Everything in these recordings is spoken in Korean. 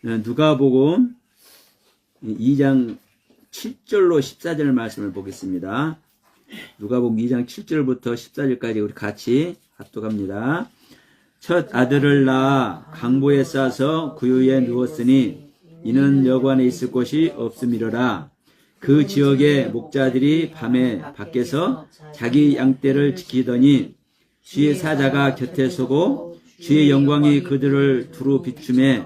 누가복음 2장 7절로 14절 말씀을 보겠습니다. 누가복음 2장 7절부터 14절까지 우리 같이 합독합니다. 첫 아들을 낳아 강보에 싸서 구유에 누웠으니 이는 여관에 있을 곳이 없음이로라. 그 지역의 목자들이 밤에 밖에서 자기 양떼를 지키더니 주의 사자가 곁에 서고 주의 영광이 그들을 두루 비추매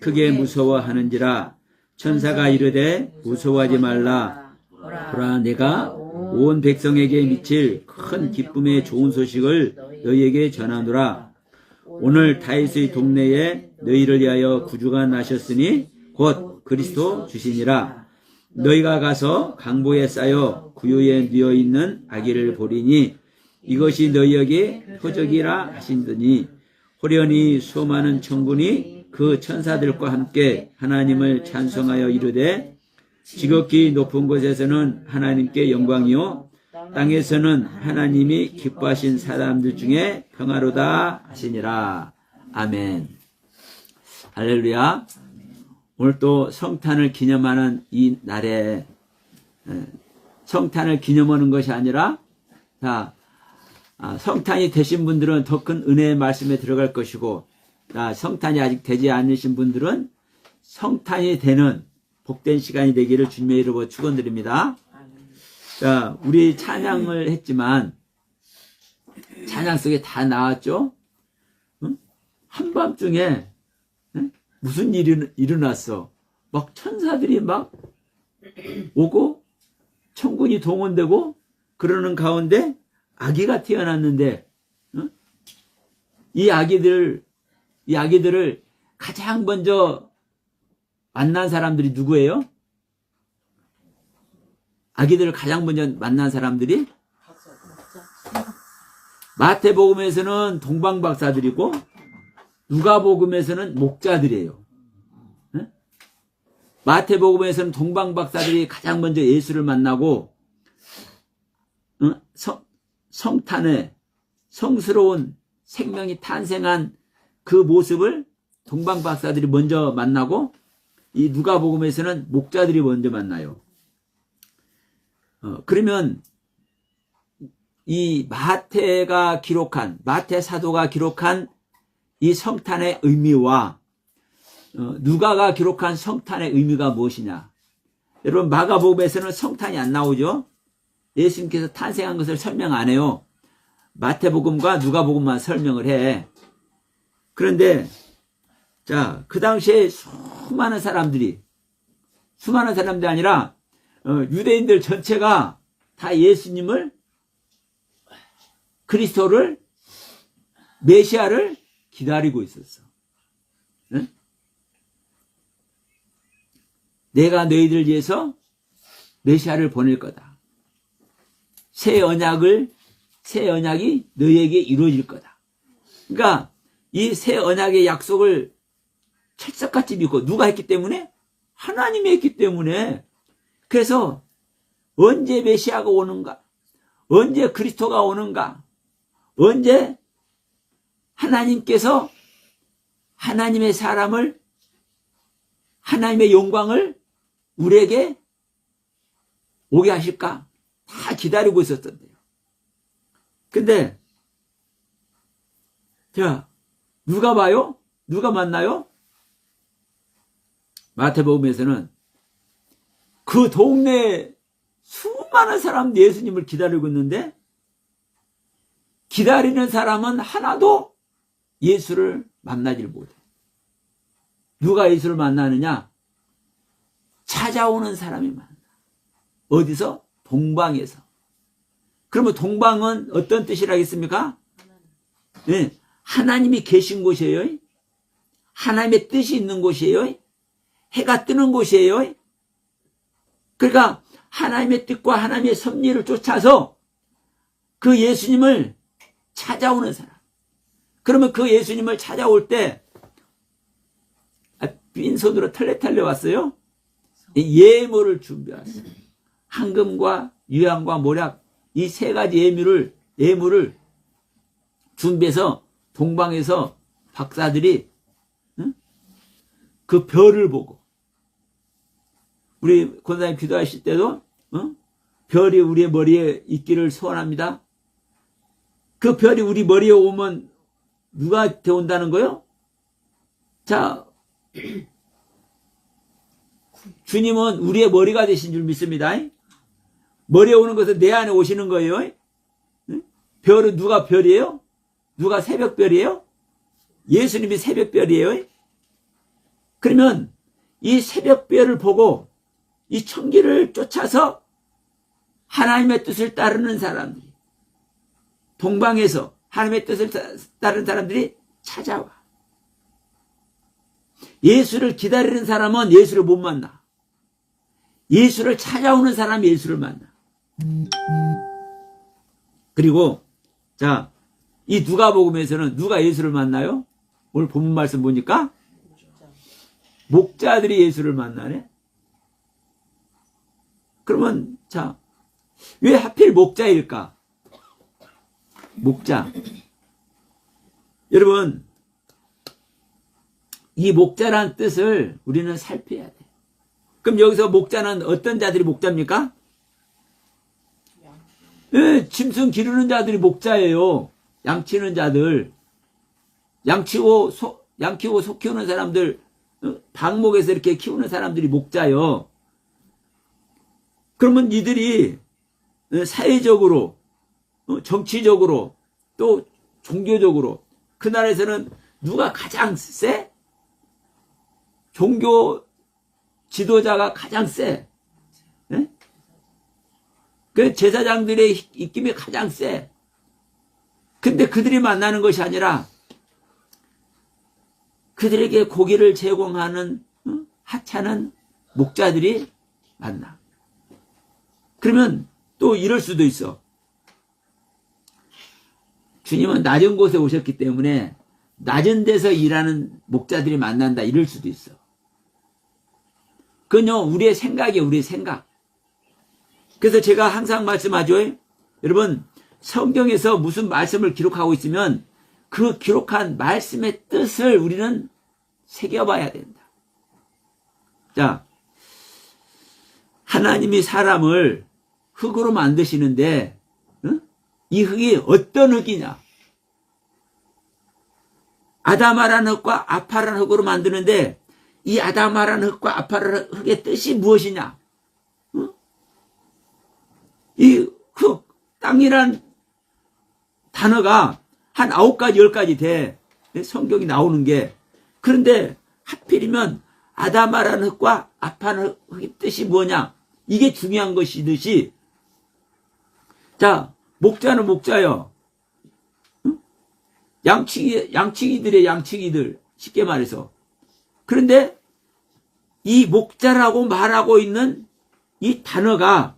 크게 무서워하는지라. 천사가 이르되 무서워하지 말라. 보라, 내가 온 백성에게 미칠 큰 기쁨의 좋은 소식을 너희에게 전하노라. 오늘 다윗의 동네에 너희를 위하여 구주가 나셨으니 곧 그리스도 주시니라. 너희가 가서 강보에 쌓여 구유에 누워 있는 아기를 보리니 이것이 너희에게 표적이라 하신더니 호련히 수많은 천군이 그 천사들과 함께 하나님을 찬송하여 이르되 지극히 높은 곳에서는 하나님께 영광이요 땅에서는 하나님이 기뻐하신 사람들 중에 평화로다 하시니라. 아멘. 할렐루야. 오늘 또 성탄을 기념하는 이 날에 성탄을 기념하는 것이 아니라 성탄이 되신 분들은 더 큰 은혜의 말씀에 들어갈 것이고 성탄이 아직 되지 않으신 분들은 성탄이 되는 복된 시간이 되기를 주님의 이름으로 축원드립니다. 자, 우리 찬양을 했지만 찬양 속에 다 나왔죠? 응? 한밤중에 무슨 일이 일어났어? 막 천사들이 막 오고 천군이 동원되고 그러는 가운데 아기가 태어났는데 이 아기들을 가장 먼저 만난 사람들이 누구예요? 아기들을 가장 먼저 만난 사람들이 마태복음에서는 동방박사들이고 누가복음에서는 목자들이에요. 마태복음에서는 동방박사들이 가장 먼저 예수를 만나고 성탄에 성스러운 생명이 탄생한 그 모습을 동방박사들이 먼저 만나고 이 누가복음에서는 목자들이 먼저 만나요. 그러면 이 마태 사도가 기록한 이 성탄의 의미와 누가가 기록한 성탄의 의미가 무엇이냐? 여러분, 마가복음에서는 성탄이 안 나오죠? 예수님께서 탄생한 것을 설명 안 해요. 마태복음과 누가복음만 설명을 해. 그런데 자, 그 당시에 수많은 사람들이 아니라 유대인들 전체가 다 예수님을, 그리스도를, 메시아를 기다리고 있었어. 응? 내가 너희들 위해서 메시아를 보낼 거다. 새 언약이 너희에게 이루어질 거다. 그러니까 이 새 언약의 약속을 철석같이 믿고 누가 했기 때문에? 하나님이 했기 때문에. 그래서 언제 메시아가 오는가? 언제 그리스도가 오는가? 언제 하나님께서 하나님의 사람을, 하나님의 영광을 우리에게 오게 하실까? 다 기다리고 있었던데요. 근데 자, 누가 봐요? 누가 만나요? 마태복음에서는 그 동네에 수많은 사람 예수님을 기다리고 있는데 기다리는 사람은 하나도 예수를 만나질 못해. 누가 예수를 만나느냐? 찾아오는 사람이 만나. 어디서? 동방에서. 그러면 동방은 어떤 뜻이라겠습니까? 네, 하나님이 계신 곳이에요. 하나님의 뜻이 있는 곳이에요. 해가 뜨는 곳이에요. 그러니까 하나님의 뜻과 하나님의 섭리를 쫓아서 그 예수님을 찾아오는 사람. 그러면 그 예수님을 찾아올 때 빈손으로 털레털레 왔어요. 예물을 준비했어요. 황금과 유향과 모략, 이 세 가지 예물을 준비해서 동방에서 박사들이 그 별을 보고, 우리 권사님 기도하실 때도 별이 우리의 머리에 있기를 소원합니다. 그 별이 우리 머리에 오면 누가 되온다는 거요? 자, 주님은 우리의 머리가 되신 줄 믿습니다. 머리에 오는 것은 내 안에 오시는 거예요. 별은 누가 별이에요? 누가 새벽별이에요? 예수님이 새벽별이에요. 그러면 이 새벽별을 보고 이 천기를 쫓아서 하나님의 뜻을 따르는 사람들이, 동방에서 하나님의 뜻을 따르는 사람들이 찾아와. 예수를 기다리는 사람은 예수를 못 만나. 예수를 찾아오는 사람이 예수를 만나. 그리고 자, 이 누가복음에서는 누가 예수를 만나요? 오늘 본문 말씀 보니까 목자들이 예수를 만나네. 그러면 자, 왜 하필 목자일까? 목자. 여러분, 이 목자란 뜻을 우리는 살펴야 돼. 그럼 여기서 목자는 어떤 자들이 목자입니까? 예, 짐승 기르는 자들이 목자예요. 양치는 자들. 양치고 소 키우는 사람들, 방목에서 이렇게 키우는 사람들이 목자요. 그러면 이들이 사회적으로, 정치적으로, 또 종교적으로, 그 나라에서는 누가 가장 세? 종교 지도자가 가장 세. 네? 그 제사장들의 입김이 가장 세. 근데 그들이 만나는 것이 아니라 그들에게 고기를 제공하는 하찮은 목자들이 만나. 그러면 또 이럴 수도 있어. 주님은 낮은 곳에 오셨기 때문에 낮은 데서 일하는 목자들이 만난다, 이럴 수도 있어. 그건요, 우리의 생각이에요, 우리의 생각. 그래서 제가 항상 말씀하죠. 여러분, 성경에서 무슨 말씀을 기록하고 있으면 그 기록한 말씀의 뜻을 우리는 새겨봐야 된다. 자, 하나님이 사람을 흙으로 만드시는데, 이 흙이 어떤 흙이냐? 아담아라는 흙과 아파라는 흙으로 만드는데, 이 아담아라는 흙과 아파라는 흙의 뜻이 무엇이냐? 이 흙, 땅이란 단어가 한 9가지, 10가지 돼. 성경이 나오는 게. 그런데 하필이면 아담아라는 흙과 아파라는 흙의 뜻이 뭐냐? 이게 중요한 것이듯이, 자, 목자는 목자요. 양치기들의 양치기들. 쉽게 말해서. 그런데 이 목자라고 말하고 있는 이 단어가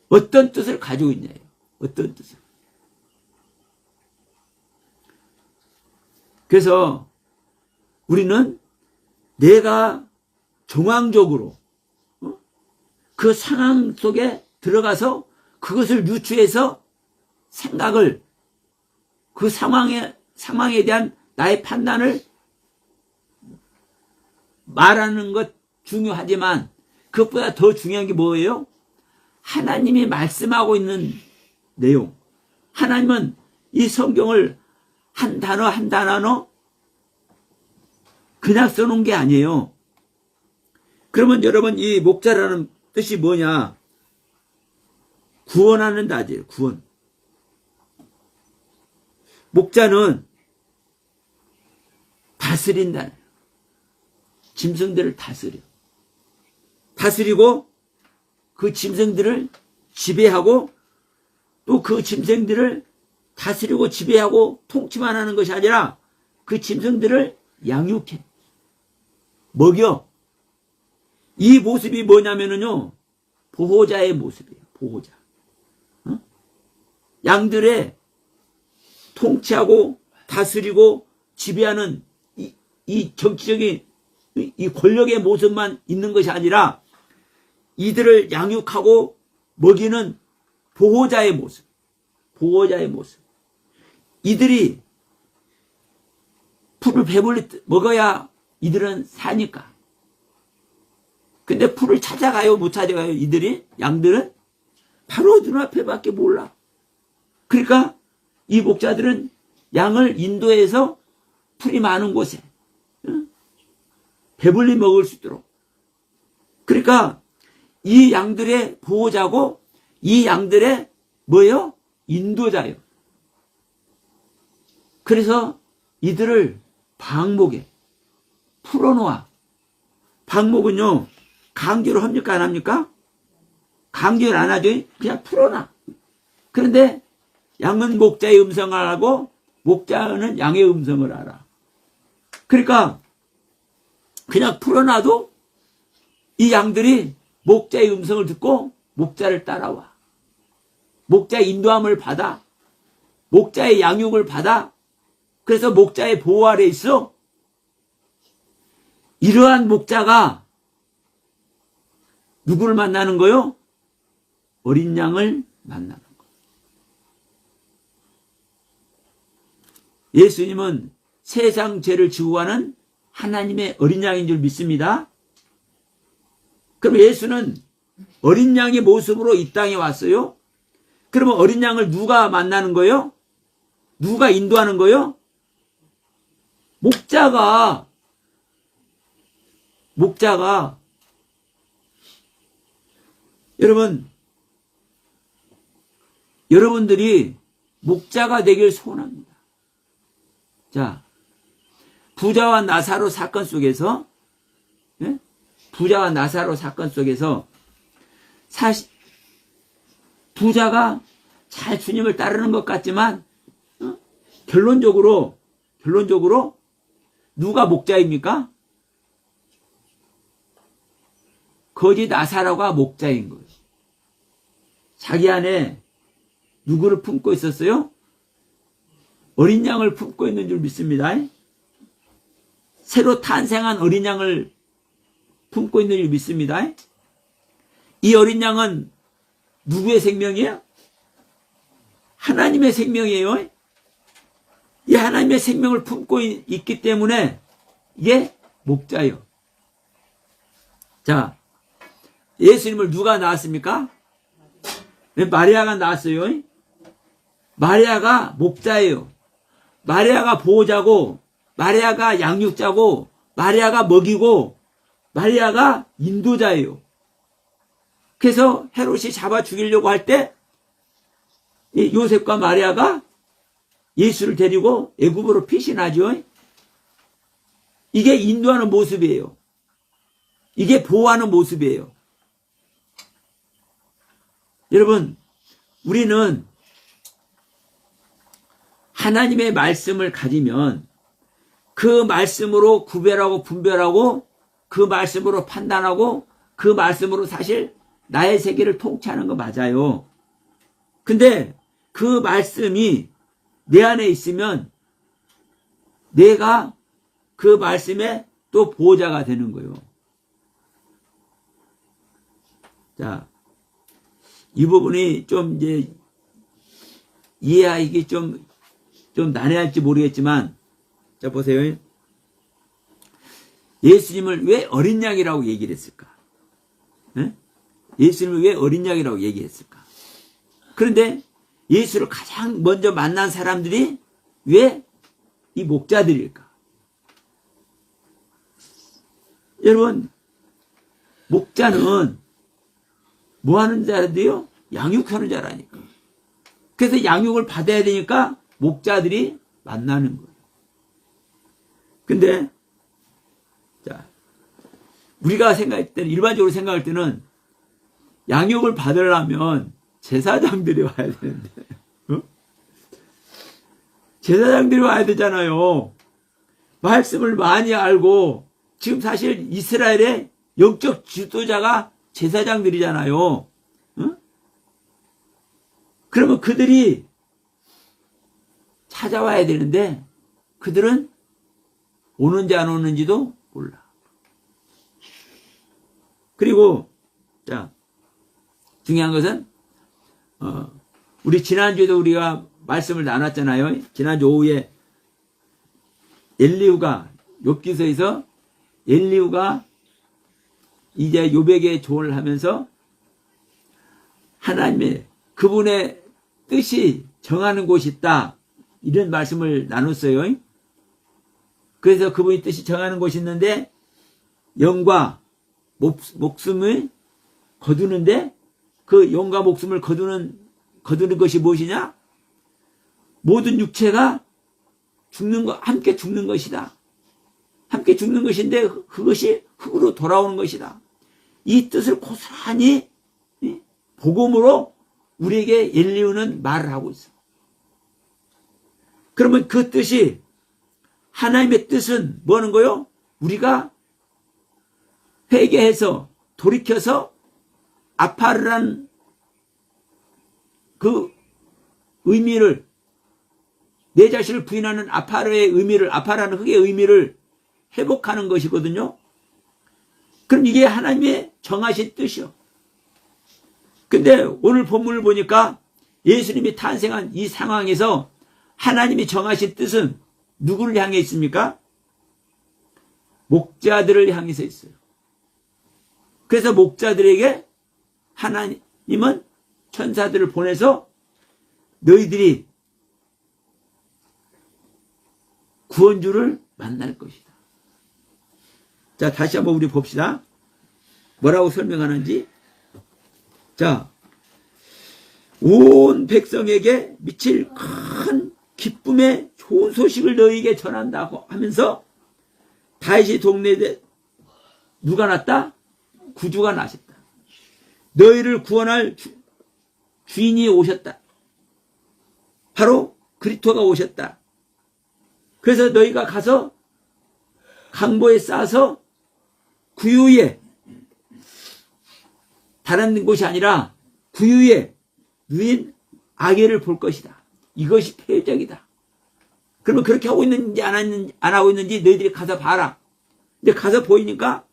어떤 뜻을 가지고 있냐요. 어떤 뜻을. 그래서 우리는 내가 정황적으로 그 상황 속에 들어가서 그것을 유추해서 생각을, 그 상황에 대한 나의 판단을 말하는 것 중요하지만 그것보다 더 중요한 게 뭐예요? 하나님이 말씀하고 있는 내용. 하나님은 이 성경을 한 단어 한 단어 그냥 써놓은 게 아니에요. 그러면 여러분, 이 목자라는 뜻이 뭐냐? 구원하는 자들, 구원. 목자는 다스린다. 짐승들을 다스려. 다스리고 그 짐승들을 지배하고 또 그 짐승들을 다스리고 지배하고 통치만 하는 것이 아니라 그 짐승들을 양육해. 먹여. 이 모습이 뭐냐면요, 보호자의 모습이에요. 보호자. 양들의 통치하고 다스리고 지배하는 이 정치적인 이 권력의 모습만 있는 것이 아니라 이들을 양육하고 먹이는 보호자의 모습. 보호자의 모습. 이들이 풀을 배불리 먹어야 이들은 사니까. 근데 풀을 찾아가요? 못 찾아가요? 이들이? 양들은? 바로 눈앞에밖에 몰라. 그러니까 이 목자들은 양을 인도해서 풀이 많은 곳에 배불리 먹을 수 있도록. 그러니까 이 양들의 보호자고 이 양들의 뭐예요? 인도자예요. 그래서 이들을 방목에 풀어놓아. 방목은요, 강제로 합니까? 안 합니까? 강제를 안 하죠. 그냥 풀어놔. 그런데 양은 목자의 음성을 알고 목자는 양의 음성을 알아. 그러니까 그냥 풀어놔도 이 양들이 목자의 음성을 듣고 목자를 따라와. 목자의 인도함을 받아. 목자의 양육을 받아. 그래서 목자의 보호 아래 있어. 이러한 목자가 누구를 만나는 거요? 어린 양을 만나는 거. 예수님은 세상 죄를 지고 가는 하나님의 어린 양인 줄 믿습니다. 그럼 예수는 어린 양의 모습으로 이 땅에 왔어요? 그러면 어린 양을 누가 만나는 거예요? 누가 인도하는 거예요? 목자가 여러분들이 목자가 되길 소원합니다. 자, 부자와 나사로 사건 속에서 사실 부자가 잘 주님을 따르는 것 같지만 결론적으로 누가 목자입니까? 거지 나사로가 목자인 거예요. 자기 안에 누구를 품고 있었어요? 어린 양을 품고 있는 줄 믿습니다. 새로 탄생한 어린 양을 품고 있는 줄 믿습니다. 이 어린 양은 누구의 생명이에요? 하나님의 생명이에요. 이 하나님의 생명을 품고 있기 때문에 이게 목자예요. 자, 예수님을 누가 낳았습니까? 마리아가 낳았어요. 마리아가 목자예요. 마리아가 보호자고, 마리아가 양육자고, 마리아가 먹이고, 마리아가 인도자예요. 그래서 헤롯이 잡아 죽이려고 할 때 요셉과 마리아가 예수를 데리고 애굽으로 피신하죠. 이게 인도하는 모습이에요. 이게 보호하는 모습이에요. 여러분, 우리는 하나님의 말씀을 가지면 그 말씀으로 구별하고 분별하고 그 말씀으로 판단하고 그 말씀으로 사실 나의 세계를 통치하는 거 맞아요. 근데 그 말씀이 내 안에 있으면 내가 그 말씀의 또 보호자가 되는 거예요. 자, 이 부분이 좀 이제 이해하기 좀 난해할지 모르겠지만, 자, 보세요. 예수님을 왜 어린 양이라고 얘기를 했을까? 네? 예수님을 왜 어린 양이라고 얘기했을까? 그런데 예수를 가장 먼저 만난 사람들이 왜 이 목자들일까? 여러분, 목자는 뭐 하는 자라도요? 양육하는 자라니까. 그래서 양육을 받아야 되니까 목자들이 만나는 거예요. 근데, 자, 우리가 생각할 때는, 일반적으로 생각할 때는 양육을 받으려면 제사장들이 와야 되는데, 제사장들이 와야 되잖아요. 말씀을 많이 알고, 지금 사실 이스라엘의 영적 지도자가 제사장들이잖아요. 그러면 그들이 찾아와야 되는데, 그들은 오는지 안 오는지도 몰라. 그리고, 자, 중요한 것은, 우리 지난주에도 우리가 말씀을 나눴잖아요. 지난주 오후에 엘리후가 욥기서에서 엘리후가 이제 요백에 조언을 하면서 하나님의 그분의 뜻이 정하는 곳이 있다. 이런 말씀을 나눴어요. 그래서 그분이 뜻이 정하는 곳이 있는데 영과 목숨을 거두는데 그 영과 목숨을 거두는 것이 무엇이냐? 모든 육체가 함께 죽는 것이다. 함께 죽는 것인데 그것이 흙으로 돌아오는 것이다. 이 뜻을 고스란히 복음으로 우리에게 엘리후는 말을 하고 있어. 그러면 그 뜻이 하나님의 뜻은 뭐 하는 거요? 우리가 회개해서 돌이켜서 아파르란 그 의미를 내 자신을 부인하는 아파르의 의미를 아파라는 흙의 의미를 회복하는 것이거든요. 그럼 이게 하나님의 정하신 뜻이요. 근데 오늘 본문을 보니까 예수님이 탄생한 이 상황에서 하나님이 정하신 뜻은 누구를 향해 있습니까? 목자들을 향해서 있어요. 그래서 목자들에게 하나님은 천사들을 보내서 너희들이 구원주를 만날 것이다. 자, 다시 한번 우리 봅시다. 뭐라고 설명하는지. 자, 온 백성에게 미칠 큰 기쁨의 좋은 소식을 너희에게 전한다고 하면서 다윗의 동네에 누가 났다? 구주가 나셨다. 너희를 구원할 주인이 오셨다. 바로 그리스도가 오셨다. 그래서 너희가 가서 강보에 싸서 구유에 다른 곳이 아니라 구유에 누인 아기를 볼 것이다. 이것이 폐적이다. 그러면 그렇게 하고 있는지 안 하고 있는지 너희들이 가서 봐라. 근데 가서 보니까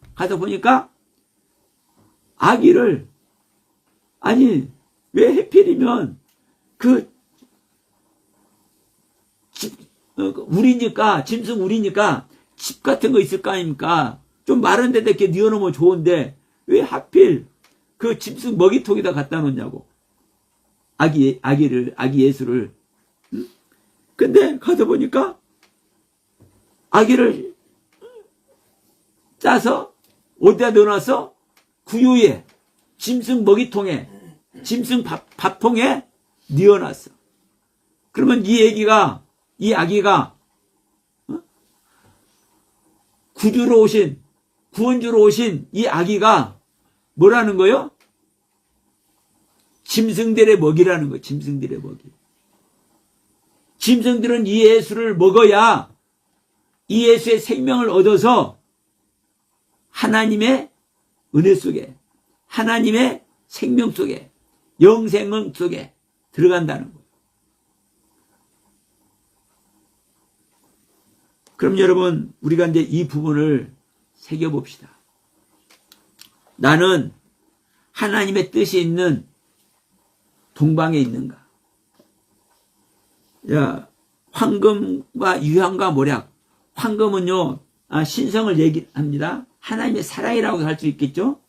아기를 아니 왜 해필이면 우리니까 짐승 우리니까 집 같은 거 있을 거 아닙니까? 좀 마른 데다 이렇게 뉘어놓으면 좋은데 왜 하필 그 짐승 먹이통에다 갖다 놓냐고. 아기 예수를. 응? 근데 가서 보니까 아기를 짜서 어디다 넣어놔서 구유에 짐승 먹이통에 짐승 밥통에 뉘어놨어. 그러면 이 아기가 구주로 오신 구원주로 오신 이 아기가 뭐라는 거요? 짐승들의 먹이라는 거예요. 짐승들의 먹이. 짐승들은 이 예수를 먹어야 이 예수의 생명을 얻어서 하나님의 은혜 속에 하나님의 생명 속에 영생 속에 들어간다는 거예요. 그럼 여러분 우리가 이제 이 부분을 새겨봅시다. 나는 하나님의 뜻이 있는 동방에 있는가? 야, 황금과 유향과 모략. 황금은요, 신성을 얘기합니다. 하나님의 사랑이라고 할 수 있겠죠?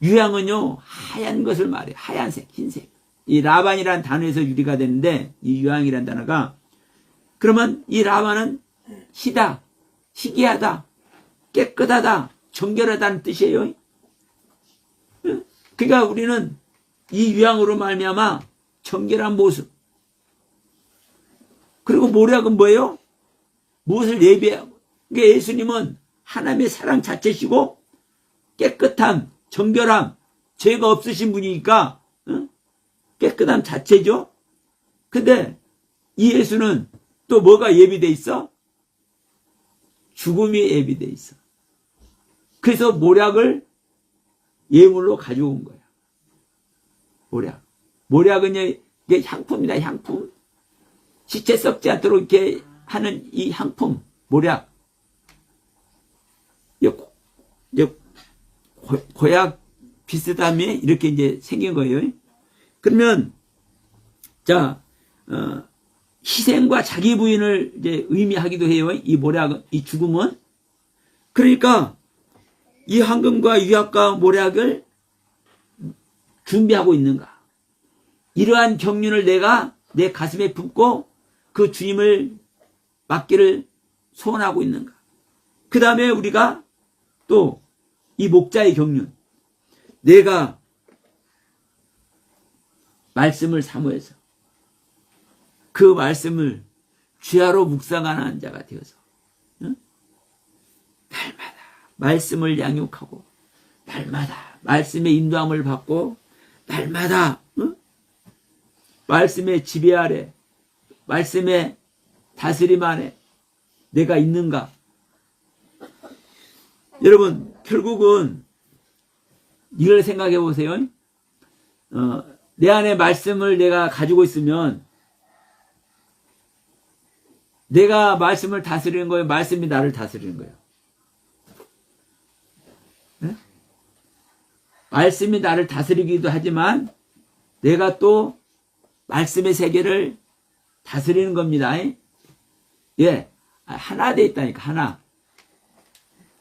유향은요, 하얀 것을 말해요. 하얀색, 흰색. 이 라반이라는 단어에서 유리가 되는데, 이 유향이라는 단어가. 그러면 이 라반은 희다, 희귀하다, 깨끗하다, 정결하다는 뜻이에요. 그러니까 우리는 이 유향으로 말미암아 정결한 모습. 그리고 모략은 뭐예요? 무엇을 예비하고. 그러니까 예수님은 하나님의 사랑 자체시고 깨끗함, 정결함, 죄가 없으신 분이니까 깨끗함 자체죠. 근데 이 예수는 또 뭐가 예비돼 있어? 죽음이 예비돼 있어. 그래서 모략을 예물로 가져온 거야. 모략은 이게 향품이다, 향품. 시체 썩지 않도록 이렇게 하는 이 향품, 모략. 고약 비슷함이 이렇게 이제 생긴 거예요. 그러면, 자, 희생과 자기 부인을 이제 의미하기도 해요. 이 모략은, 이 죽음은. 그러니까 이 황금과 유약과 모략을 준비하고 있는가? 이러한 경륜을 내가 내 가슴에 품고 그 주님을 맡기를 소원하고 있는가? 그 다음에 우리가 또 이 목자의 경륜, 내가 말씀을 사모해서 그 말씀을 주야로 묵상하는 자가 되어서 날마다 말씀을 양육하고 날마다 말씀의 인도함을 받고 날마다 말씀의 지배 아래 말씀의 다스림 안에 내가 있는가? 여러분 결국은 이걸 생각해 보세요. 내 안에 말씀을 내가 가지고 있으면 내가 말씀을 다스리는 거예요? 말씀이 나를 다스리는 거예요? 네? 말씀이 나를 다스리기도 하지만 내가 또 말씀의 세계를 다스리는 겁니다. 예, 하나 돼 있다니까, 하나.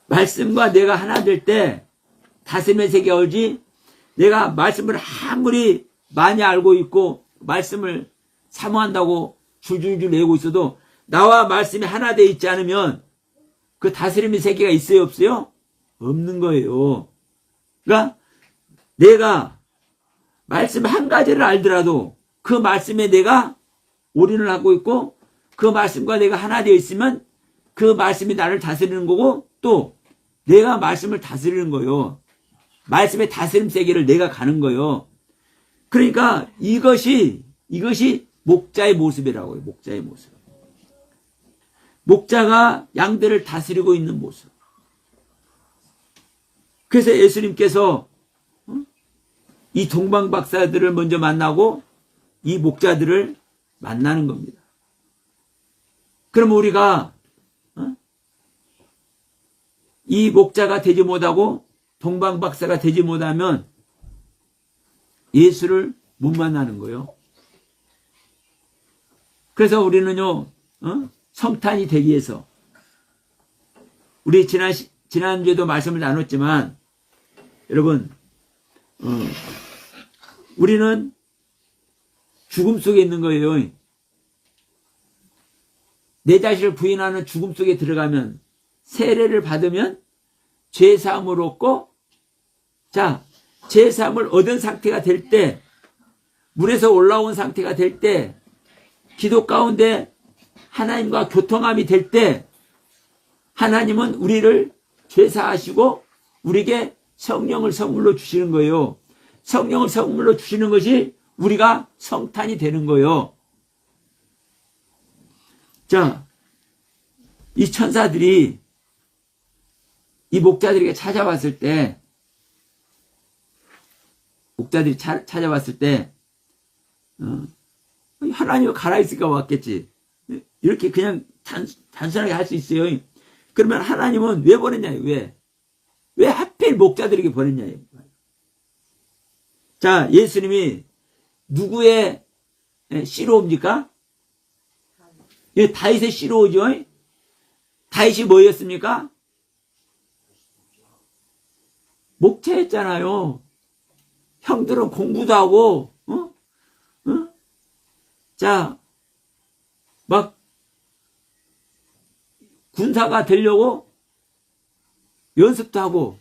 말씀과 내가 하나 될 때 다스림의 세계가 오지. 내가 말씀을 아무리 많이 알고 있고 말씀을 사모한다고 줄줄줄 내고 있어도 나와 말씀이 하나 돼 있지 않으면 그 다스림의 세계가 있어요, 없어요? 없는 거예요. 그러니까 내가 말씀 한 가지를 알더라도 그 말씀에 내가 올인을 하고 있고 그 말씀과 내가 하나 되어 있으면 그 말씀이 나를 다스리는 거고 또 내가 말씀을 다스리는 거예요. 말씀의 다스림 세계를 내가 가는 거예요. 그러니까 이것이 목자의 모습이라고요. 목자의 모습. 목자가 양들을 다스리고 있는 모습. 그래서 예수님께서 이 동방 박사들을 먼저 만나고 이 목자들을 만나는 겁니다. 그럼 우리가 이 목자가 되지 못하고 동방 박사가 되지 못하면 예수를 못 만나는 거예요. 그래서 우리는요, 성탄이 되기 위해서 우리 지난주에도 말씀을 나눴지만 여러분, 우리는 죽음 속에 있는 거예요. 내 자신을 부인하는 죽음 속에 들어가면 세례를 받으면 죄사함을 얻고, 자, 죄사함을 얻은 상태가 될 때, 물에서 올라온 상태가 될 때, 기도 가운데 하나님과 교통함이 될 때, 하나님은 우리를 죄사하시고 우리에게 성령을 선물로 주시는 거예요. 성령을 선물로 주시는 것이 우리가 성탄이 되는 거예요. 자, 이 천사들이 이 목자들에게 찾아왔을 때, 목자들이 찾아왔을 때, 하나님이 가라 있으니까 왔겠지. 이렇게 그냥 단순하게 할 수 있어요. 그러면 하나님은 왜 보냈냐요? 왜 하필 목자들에게 보냈냐요? 자, 예수님이 누구의 씨로옵니까? 예, 다윗의 씨로오죠. 다윗이 뭐였습니까? 목자였잖아요. 형들은 공부도 하고, 자, 막 군사가 되려고 연습도 하고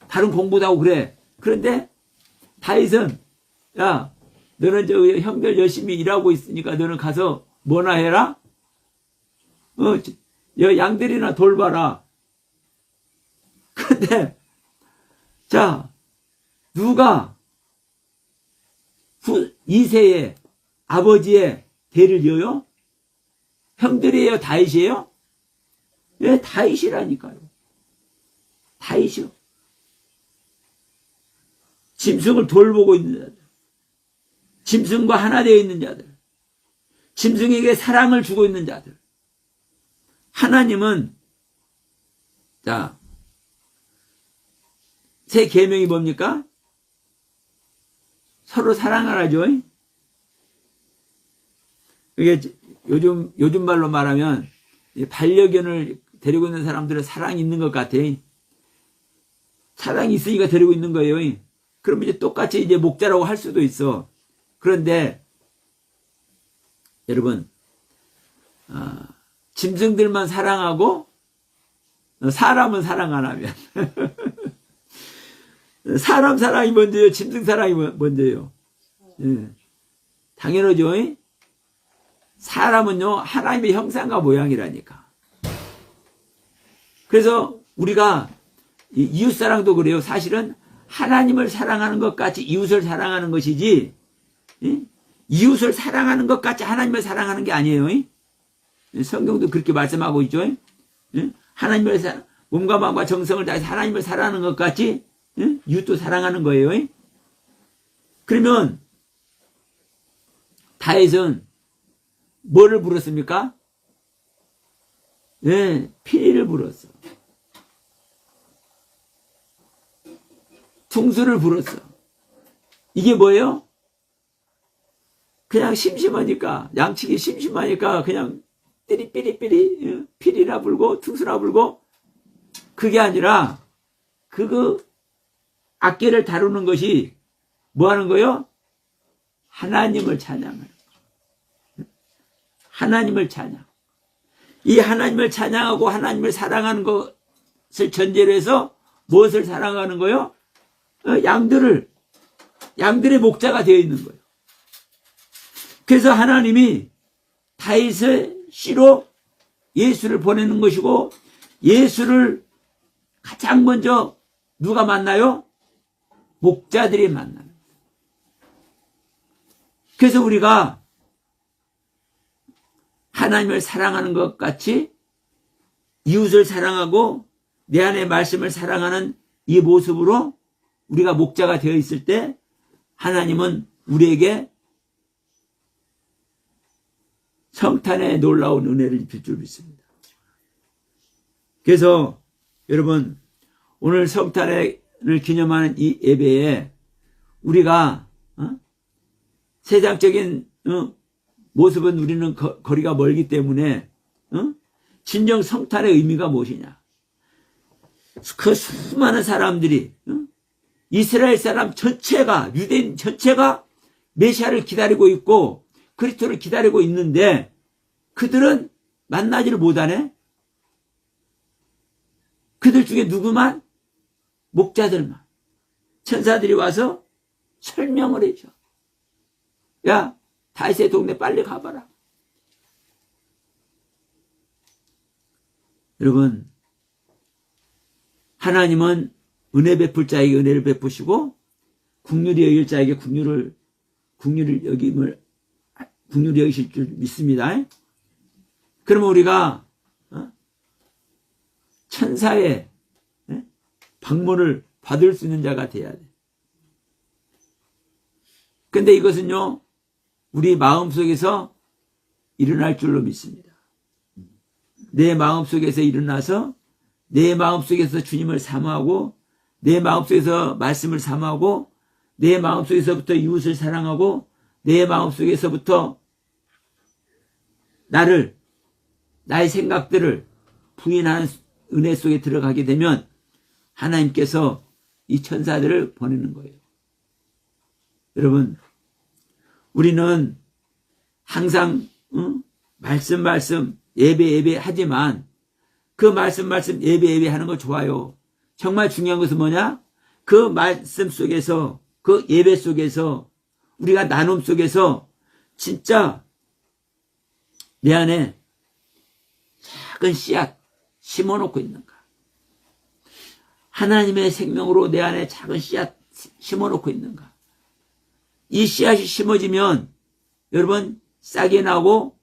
다른 공부도 하고 그래. 그런데 다윗은 야, 너는 저 형들 열심히 일하고 있으니까 너는 가서 뭐나 해라. 양들이나 돌봐라. 근데 자, 누가 이새의 아버지의 대를 이어요? 형들이에요? 다윗이에요? 예, 다윗이라니까요. 다윗이요. 짐승을 돌보고 있는 자들, 짐승과 하나 되어 있는 자들, 짐승에게 사랑을 주고 있는 자들. 하나님은 자, 새 계명이 뭡니까? 서로 사랑하라죠. 이게 요즘 말로 말하면 반려견을 데리고 있는 사람들은 사랑이 있는 것 같아. 사랑이 있으니까 데리고 있는 거예요. 그럼 이제 똑같이 이제 목자라고 할 수도 있어. 그런데 여러분, 짐승들만 사랑하고 사람은 사랑 안 하면 사람 사랑이 먼저요, 짐승 사랑이 먼저요. 예. 당연하죠. 사람은요, 하나님의 형상과 모양이라니까. 그래서 우리가 이웃사랑도 그래요. 사실은 하나님을 사랑하는 것 같이 이웃을 사랑하는 것이지, 이웃을 사랑하는 것 같이 하나님을 사랑하는 게 아니에요. 성경도 그렇게 말씀하고 있죠. 하나님을 몸과 마음과 정성을 다해서 하나님을 사랑하는 것 같이 이웃도 사랑하는 거예요. 그러면 다윗은 뭐를 불었습니까? 네, 피리를 불었어. 퉁수를 불었어. 이게 뭐예요? 그냥 심심하니까, 양치기 심심하니까 그냥 삐리삐리삐리 피리나 불고 퉁수나 불고, 그게 아니라 그 악기를 다루는 것이 뭐 하는 거예요? 하나님을 찬양하는 거예요. 하나님을 찬양. 이 하나님을 찬양하고 하나님을 사랑하는 것을 전제로 해서 무엇을 사랑하는 거예요? 양들의 목자가 되어 있는 거예요. 그래서 하나님이 다윗의 씨로 예수를 보내는 것이고, 예수를 가장 먼저 누가 만나요? 목자들이 만나요. 그래서 우리가 하나님을 사랑하는 것 같이 이웃을 사랑하고 내 안의 말씀을 사랑하는 이 모습으로 우리가 목자가 되어 있을 때 하나님은 우리에게 성탄의 놀라운 은혜를 줄 줄 믿습니다. 그래서 여러분, 오늘 성탄을 기념하는 이 예배에 우리가 세상적인 모습은 우리는 거리가 멀기 때문에 진정 성탄의 의미가 무엇이냐? 그 수많은 사람들이, 이스라엘 사람 전체가, 유대인 전체가 메시아를 기다리고 있고 그리스도를 기다리고 있는데 그들은 만나지를 못하네. 그들 중에 누구만? 목자들만. 천사들이 와서 설명을 해줘. 야, 다윗의 동네 빨리 가봐라. 여러분, 하나님은 은혜 베풀 자에게 은혜를 베푸시고 긍휼히 여길 자에게 긍휼을 여기실 줄 믿습니다. 그러면 우리가 천사의 방문을 받을 수 있는 자가 돼야 돼. 근데 이것은요, 우리 마음속에서 일어날 줄로 믿습니다. 내 마음속에서 일어나서 내 마음속에서 주님을 사모하고 내 마음속에서 말씀을 사모하고 내 마음속에서부터 이웃을 사랑하고 내 마음속에서부터 나의 생각들을 부인하는 은혜 속에 들어가게 되면 하나님께서 이 천사들을 보내는 거예요. 여러분, 우리는 항상 말씀 예배 하지만 그 말씀 예배 하는 거 좋아요. 정말 중요한 것은 뭐냐? 그 말씀 속에서, 그 예배 속에서, 우리가 나눔 속에서 진짜 내 안에 작은 씨앗 심어놓고 있는가? 하나님의 생명으로 내 안에 작은 씨앗 심어놓고 있는가? 이 씨앗이 심어지면 여러분 싹이 나고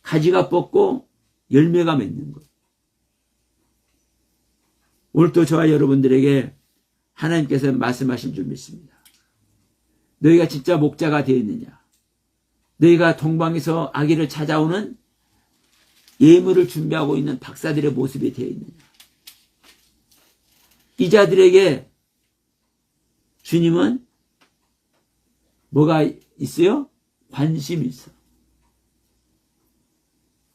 가지가 뻗고 열매가 맺는 거예요. 오늘도 저와 여러분들에게 하나님께서 말씀하신 줄 믿습니다. 너희가 진짜 목자가 되었느냐? 너희가 동방에서 아기를 찾아오는 예물을 준비하고 있는 박사들의 모습이 되어 있느냐? 이 자들에게 주님은 뭐가 있어요? 관심이 있어.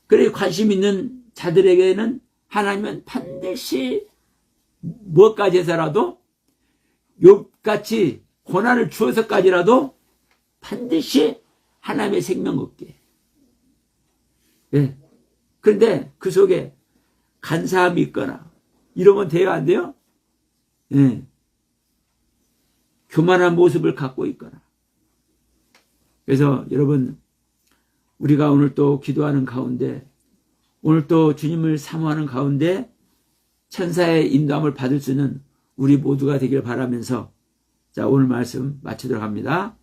그래, 관심 있는 자들에게는 하나님은 반드시 무엇까지 해서라도 욥같이 고난을 주어서까지라도 반드시 하나님의 생명 얻게. 예. 그런데 그 속에 간사함이 있거나 이러면 돼요, 안 돼요? 예. 교만한 모습을 갖고 있거나. 그래서 여러분, 우리가 오늘 또 기도하는 가운데, 오늘 또 주님을 사모하는 가운데 천사의 인도함을 받을 수 있는 우리 모두가 되길 바라면서, 자, 오늘 말씀 마치도록 합니다.